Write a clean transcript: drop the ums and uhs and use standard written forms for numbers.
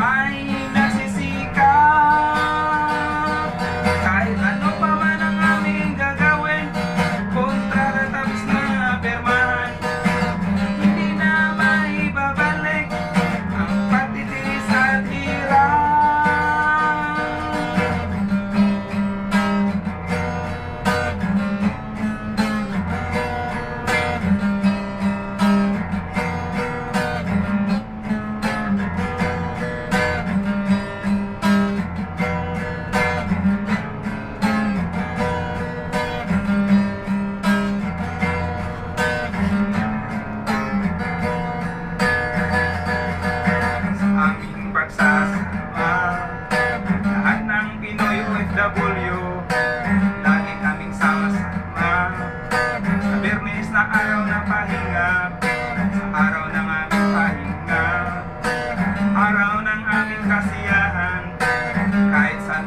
ay nagsisikap. Kahit ano pa man ang aming gagawin, kontrata tapos na pirmahan. Hindi na maibabalik ang pagtitiis at hirap. Aming pagsasama, lahat ng Pinoy OFW, lagi kaming sama-sama. Sa Biyernes na araw ng pahinga, sa araw ng aming pahinga, araw ng aming kasiyahan, kahit saan